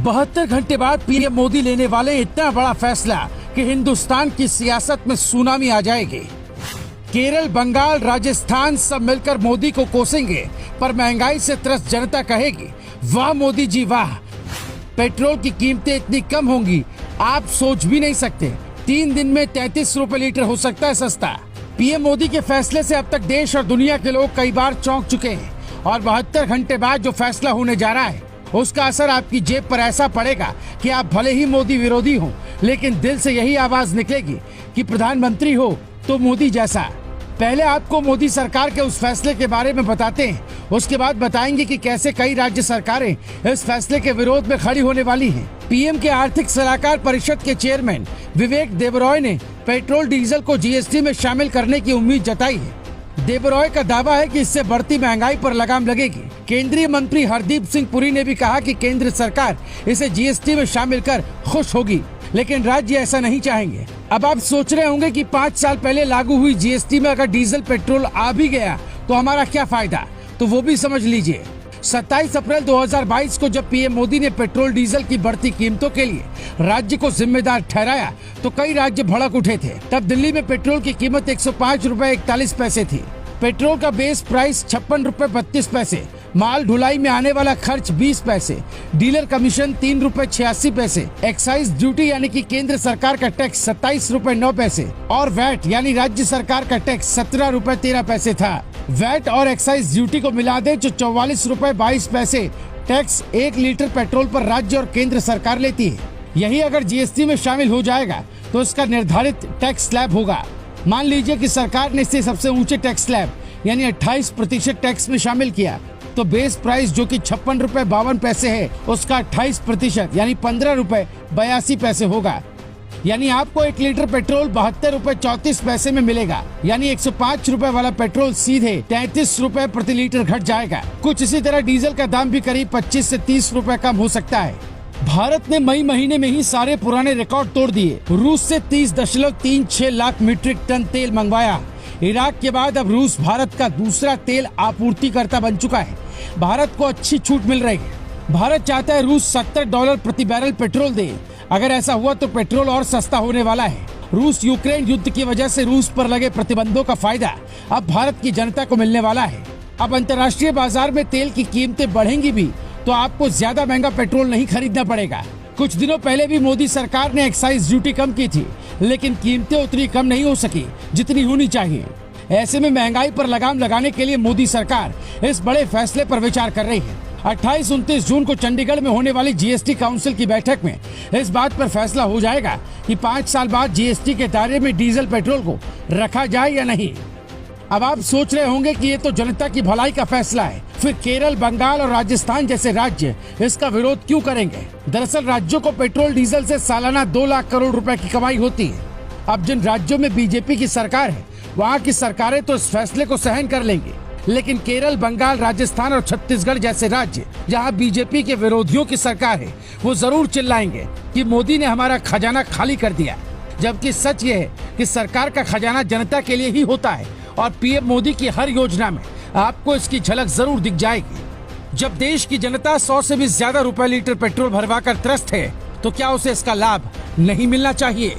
72 घंटे बाद पीएम मोदी लेने वाले इतना बड़ा फैसला कि हिंदुस्तान की सियासत में सुनामी आ जाएगी। केरल, बंगाल, राजस्थान सब मिलकर मोदी को कोसेंगे, पर महंगाई से त्रस्त जनता कहेगी वाह मोदी जी वाह। पेट्रोल की कीमतें इतनी कम होंगी आप सोच भी नहीं सकते। 3 दिन में 33 रुपए लीटर हो सकता है सस्ता। पीएम मोदी के फैसले से अब तक देश और दुनिया के लोग कई बार चौंक चुके हैं और 72 घंटे बाद जो फैसला होने जा रहा है उसका असर आपकी जेब पर ऐसा पड़ेगा कि आप भले ही मोदी विरोधी हो, लेकिन दिल से यही आवाज निकलेगी कि प्रधानमंत्री हो तो मोदी जैसा। पहले आपको मोदी सरकार के उस फैसले के बारे में बताते हैं, उसके बाद बताएंगे कि कैसे कई राज्य सरकारें इस फैसले के विरोध में खड़ी होने वाली हैं। पीएम के आर्थिक सलाहकार परिषद के चेयरमैन विवेक देबरॉय ने पेट्रोल डीजल को जीएसटी में शामिल करने की उम्मीद जताई है। देबरॉय का दावा है कि इससे बढ़ती महंगाई पर लगाम लगेगी। केंद्रीय मंत्री हरदीप सिंह पुरी ने भी कहा कि केंद्र सरकार इसे जीएसटी में शामिल कर खुश होगी, लेकिन राज्य ऐसा नहीं चाहेंगे। अब आप सोच रहे होंगे कि 5 साल पहले लागू हुई जीएसटी में अगर डीजल पेट्रोल आ भी गया तो हमारा क्या फायदा, तो वो भी समझ लीजिए। 27 अप्रैल 2022 को जब पीएम मोदी ने पेट्रोल डीजल की बढ़ती कीमतों के लिए राज्य को जिम्मेदार ठहराया तो कई राज्य भड़क उठे थे। तब दिल्ली में पेट्रोल की कीमत 105 रुपए 41 पैसे थी। पेट्रोल का बेस प्राइस 56 रुपए 32 पैसे, माल ढुलाई में आने वाला खर्च 20 पैसे, डीलर कमीशन 3 रुपए 86 पैसे, एक्साइज ड्यूटी यानी कि केंद्र सरकार का टैक्स 27 रुपए 9 पैसे और वैट यानी राज्य सरकार का टैक्स 17 रुपए 13 पैसे था। वैट और एक्साइज ड्यूटी को मिला दे जो 44 रुपए 22 पैसे टैक्स 1 लीटर पेट्रोल पर राज्य और केंद्र सरकार लेती है। यही अगर जीएसटी में शामिल हो जाएगा तो इसका निर्धारित टैक्स स्लैब होगा। मान लीजिए कि सरकार ने इसे सबसे ऊंचे टैक्स स्लैब यानी 28% टैक्स में शामिल किया, तो बेस प्राइस जो कि 56 रुपए 52 पैसे है उसका 28% यानी 15 रुपए 82 पैसे होगा। यानी आपको 1 लीटर पेट्रोल 72 रुपए 34 पैसे में मिलेगा। यानी 105 रुपए वाला पेट्रोल सीधे 33 रुपए प्रति लीटर घट जाएगा। कुछ इसी तरह डीजल का दाम भी करीब 25 से 30 रुपए कम हो सकता है। भारत ने मई महीने में ही सारे पुराने रिकॉर्ड तोड़ दिए। रूस से 30.36 लाख मीट्रिक टन तेल मंगवाया। इराक के बाद अब रूस भारत का दूसरा तेल आपूर्तिकर्ता बन चुका है। भारत को अच्छी छूट मिल रही है। भारत चाहता है रूस $70 प्रति बैरल पेट्रोल दे। अगर ऐसा हुआ तो पेट्रोल और सस्ता होने वाला है। रूस यूक्रेन युद्ध की वजह से रूस पर लगे प्रतिबंधों का फायदा अब भारत की जनता को मिलने वाला है। अब अंतर्राष्ट्रीय बाजार में तेल की कीमतें बढ़ेंगी भी तो आपको ज्यादा महंगा पेट्रोल नहीं खरीदना पड़ेगा। कुछ दिनों पहले भी मोदी सरकार ने एक्साइज ड्यूटी कम की थी, लेकिन कीमतें उतनी कम नहीं हो सकी जितनी होनी चाहिए। ऐसे में महंगाई पर लगाम लगाने के लिए मोदी सरकार इस बड़े फैसले पर विचार कर रही है। 28-29 जून को चंडीगढ़ में होने वाली जीएसटी काउंसिल की बैठक में इस बात पर फैसला हो जाएगा कि 5 साल बाद जीएसटी के दायरे में डीजल पेट्रोल को रखा जाए या नहीं। अब आप सोच रहे होंगे कि ये तो जनता की भलाई का फैसला है, फिर केरल, बंगाल और राजस्थान जैसे राज्य इसका विरोध क्यों करेंगे। दरअसल राज्यों को पेट्रोल डीजल से सालाना 2 लाख करोड़ रुपए की कमाई होती है। अब जिन राज्यों में बीजेपी की सरकार है वहाँ की सरकारें तो इस फैसले को सहन कर लेंगी, लेकिन केरल, बंगाल, राजस्थान और छत्तीसगढ़ जैसे राज्य जहाँ बीजेपी के विरोधियों की सरकार है वो जरूर चिल्लाएंगे कि मोदी ने हमारा खजाना खाली कर दिया। जबकि सच ये है कि सरकार का खजाना जनता के लिए ही होता है और पीएम मोदी की हर योजना में आपको इसकी झलक जरूर दिख जाएगी। जब देश की जनता 100 से भी ज्यादा रुपए लीटर पेट्रोल भरवा कर त्रस्त है तो क्या उसे इसका लाभ नहीं मिलना चाहिए।